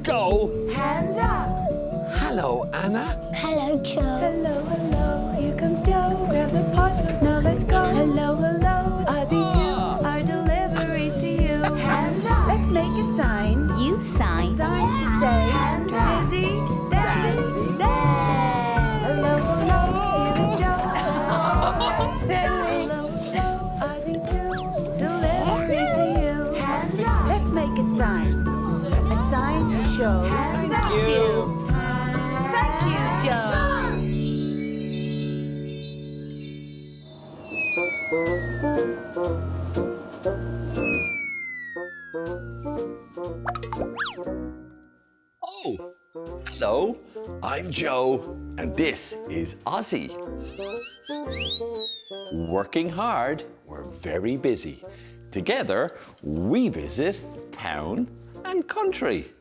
go. Hands up. Hello, Anna. Hello, Joe. Hello, hello, here comes Joe. Grab the parcels, now let's go. Hello, hello, Ozzy too. Our deliveries to you. Hands up. Let's make a sign. You sign. A sign to say, hands up. Dizzy, Dizzy, Dizzy. Hello, hello, here is Joe. Hello, hello, Ozzy too. Deliveries to you. Hands up. Let's make a sign. A sign to show. Thank you. Thank you, Joe. Oh, hello. I'm Joe, and this is Ozzy. Working hard, we're very busy. Together, we visit town and country,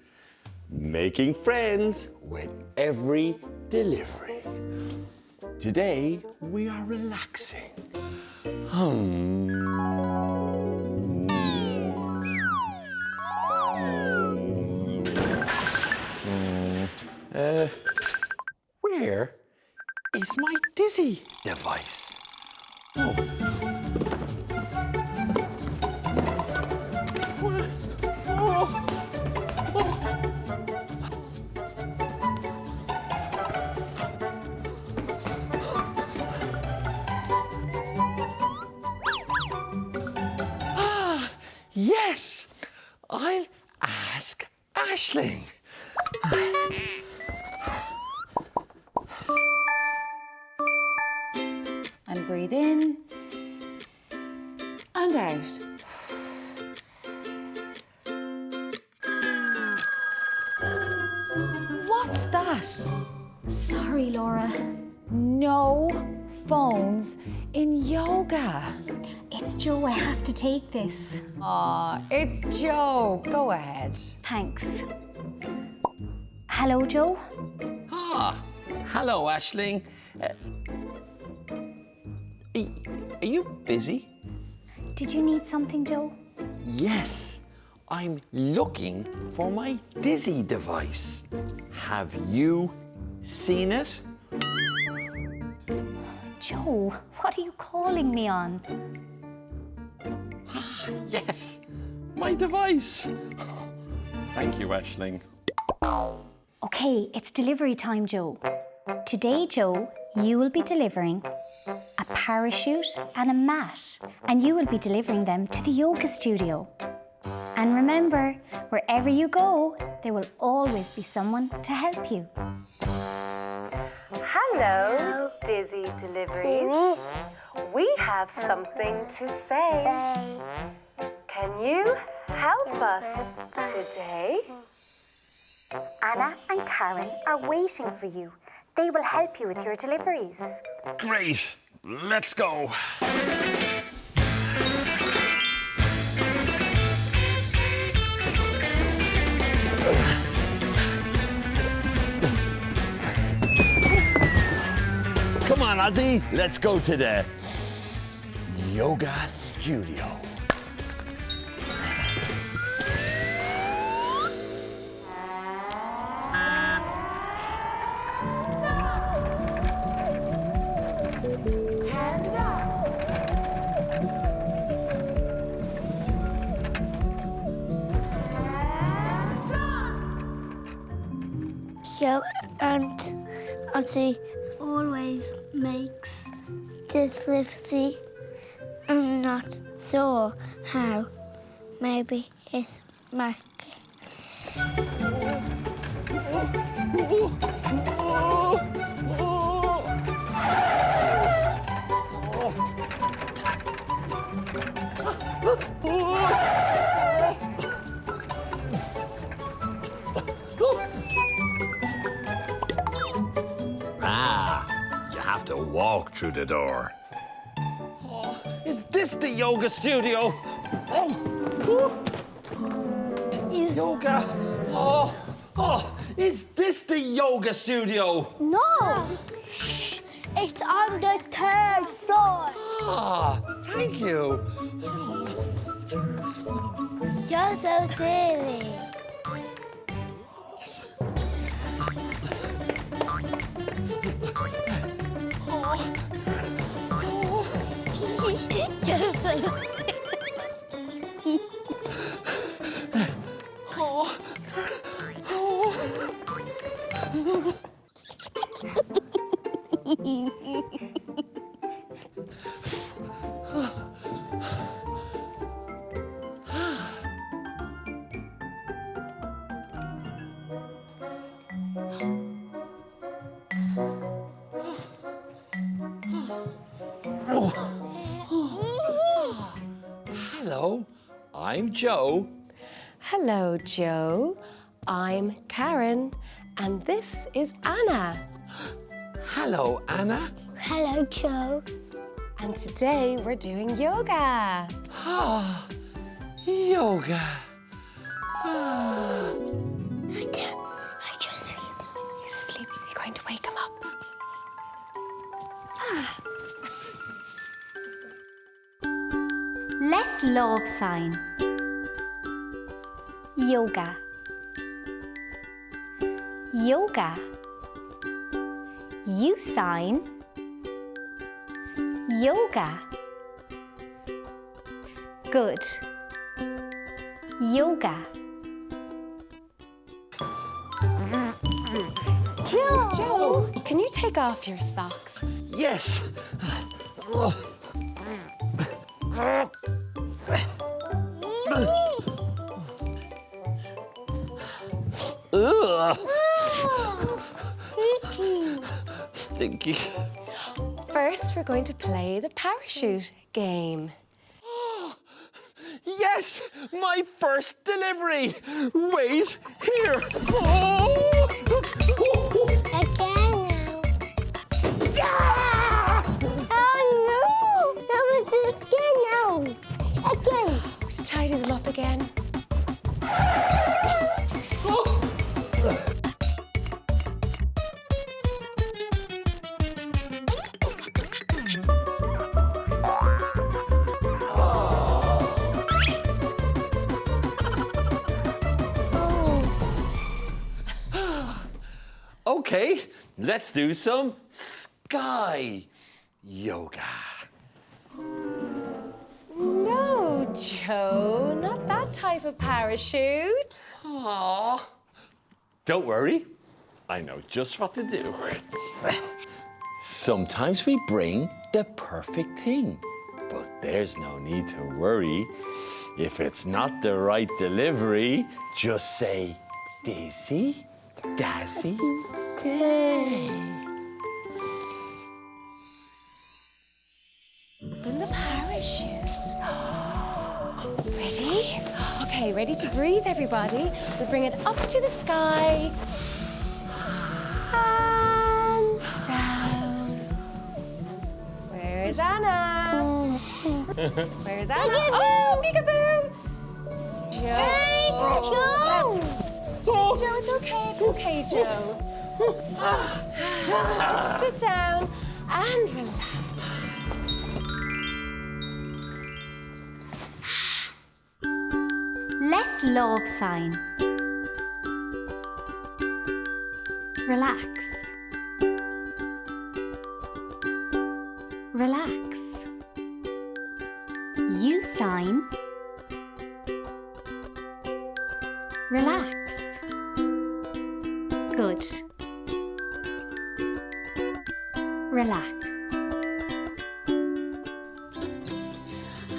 making friends with every delivery. Today, we are relaxing. Where is my Dizzy device? Oh. Yes, I'll ask Aisling. And breathe in and out. What's that? Sorry, Laura. No phones in yoga. It's Joe. I have to take this. Aw, it's Joe. Go ahead. Thanks. Hello, Joe. Ah, hello, Aisling. Are you busy? Did you need something, Joe? Yes, I'm looking for my Dizzy device. Have you seen it? Joe, what are you calling me on? Yes, my device. Thank you, Aisling. Okay, it's delivery time, Joe. Today, Joe, you will be delivering a parachute and a mat, and you will be delivering them to the yoga studio. And remember, wherever you go, there will always be someone to help you. Hello, Dizzy Deliveries. We have something to say. Can you help us today? Anna and Karen are waiting for you. They will help you with your deliveries. Great, let's go. Come on, Ozzy, let's go to the yoga studio. Hands up. Hands up. So Auntie always makes delivery. I'm not sure how. Maybe it's magic. You have to walk through the door. Oh, is this the yoga studio? Oh, yoga. Oh, is this the yoga studio? No! Shh! It's on the 3rd floor. Ah, thank you. You're so silly. Hello, I'm Joe. Hello, Joe. I'm Karen, and this is Anna. Hello, Anna. Hello, Joe. And today we're doing yoga. Ah, yoga. I just feel. He's asleep. You're going to wake him up. Let's love sign. Yoga. Yoga. You sign. Yoga. Good. Yoga. Joe, can you take off your socks? Yes. Ugh. Stinky. First, we're going to play the parachute game. Yes, my first delivery. Wait, here. Oh. Again now. Ah! Oh no! That was the skin now. Again. Just tidy them up again. Okay, let's do some sky yoga. No, Joe, not that type of parachute. Aww. Don't worry, I know just what to do. Sometimes we bring the perfect thing, but there's no need to worry. If it's not the right delivery, just say, Dizzy, Dazzy. In the parachute. Ready? Okay, ready to breathe, everybody. We bring it up to the sky. And down. Where's Anna? Where's Anna? Oh, peekaboo! Joe. Hey, Joe! Joe, it's okay. It's okay, Joe. Sit down and relax. Let's love sign. Relax. Relax. You sign. Relax. Good. Relax.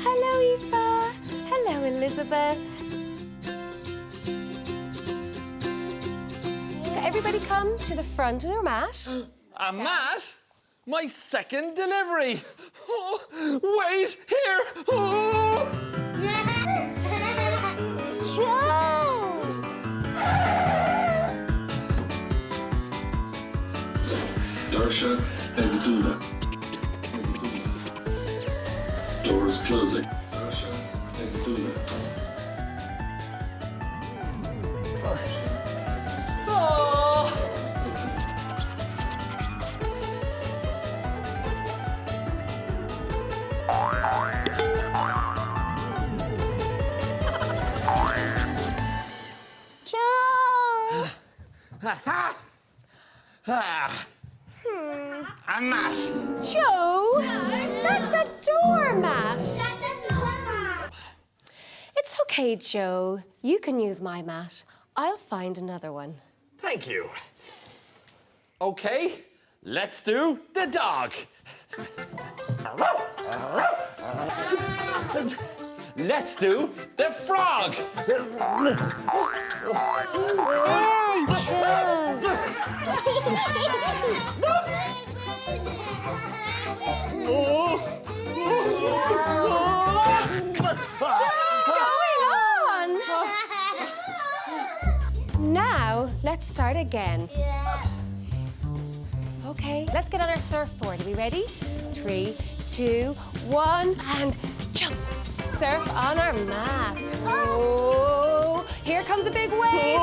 Hello, Aoife. Hello, Elizabeth. Everybody come to the front of their mat. A mat? My second delivery. Oh, wait, here. Oh. Joe! Darsha and Duna. Doors closing. Darsha and Duna. Joe! Ah. mat. Joe, that's a doormat. It's okay, Joe. You can use my mat. I'll find another one. Thank you. Okay, let's do the dog. Let's do the frog. Now, let's start again. Okay, let's get on our surfboard. Are we ready? 3, 2, 1, and jump. Surf on our mats. Oh, here comes a big wave.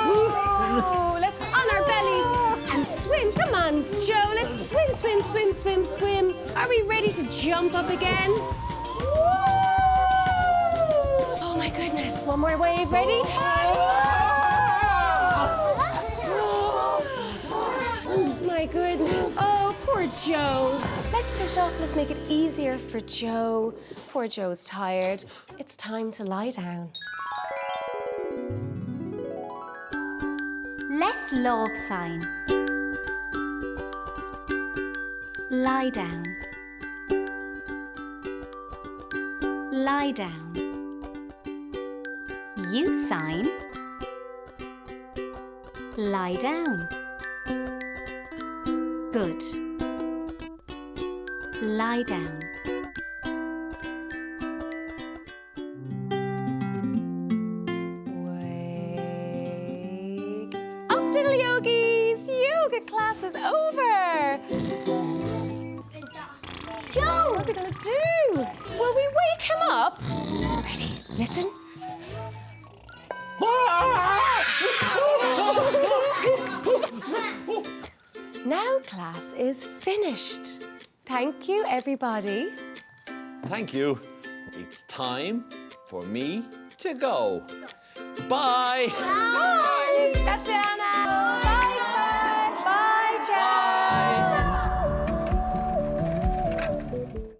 Whoa! Let's on our bellies and swim. Come on, Joe, let's swim, swim, swim, swim, swim. Are we ready to jump up again? Oh my goodness, one more wave, ready? My goodness. Oh, poor Joe. Let's sit up. Let's make it easier for Joe. Poor Joe's tired. It's time to lie down. Let's love sign. Lie down. Lie down. You sign. Lie down. Good. Lie down. Wake up, little yogis. Yoga class is over. Joe! What are we gonna do? Will we wake him up? Ready? Listen. Now class is finished. Thank you, everybody. Thank you. It's time for me to go. Bye. Bye. That's it, Anna. Bye, Bye, Jack. Bye.